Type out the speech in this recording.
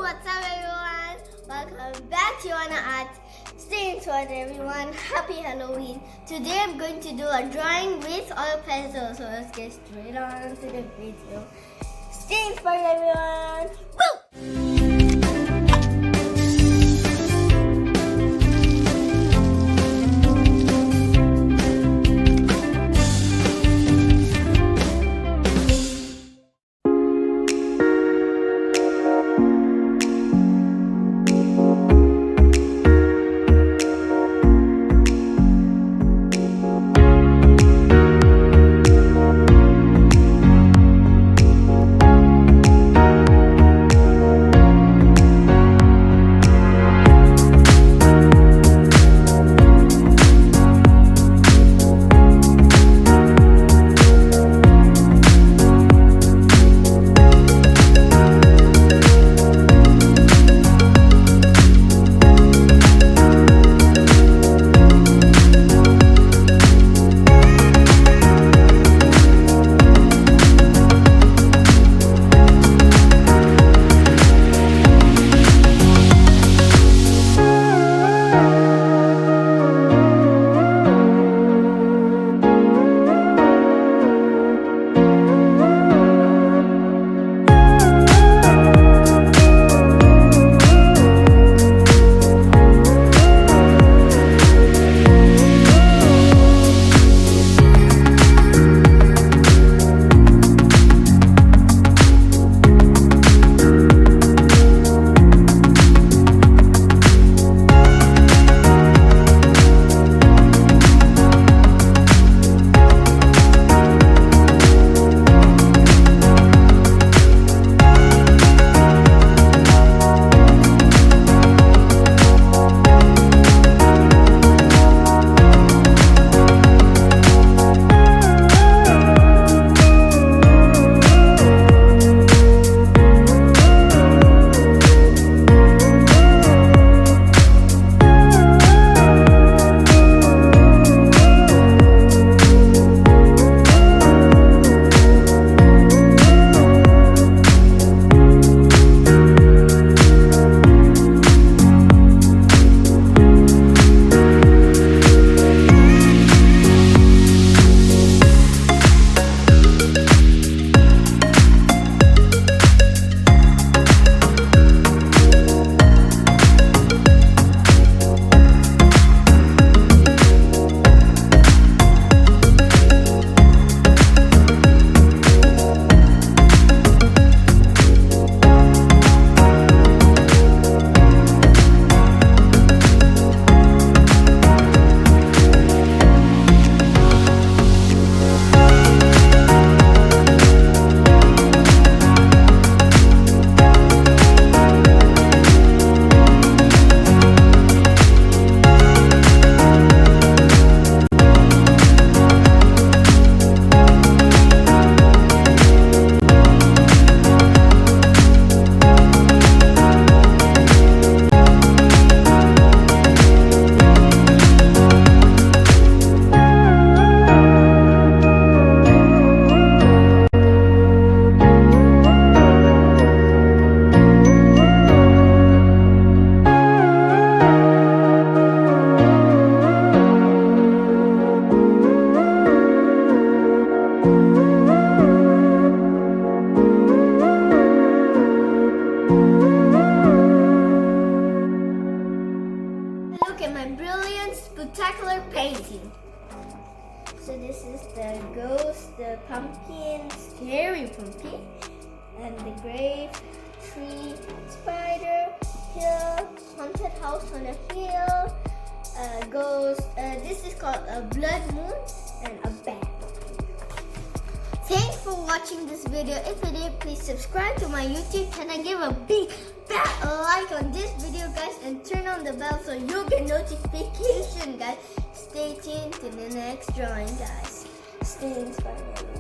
what's up everyone? Welcome back to Yoana Art. Stay inspired everyone. Happy Halloween. Today I'm going to do a drawing with oil pencil. So let's get straight on to the video. Stay inspired everyone. Woo! Look at my brilliant, spectacular painting. So this is the ghost, the pumpkin, scary pumpkin, and the grave, tree, spider, hill, haunted house on a hill, ghost. This is called a blood moon and a bat. Thanks for watching this video. If you did, please subscribe to my YouTube channel. Give a big fat like on this video, guys, and turn on the bell so you get notification, guys. Stay tuned to the next drawing, guys. Stay inspired.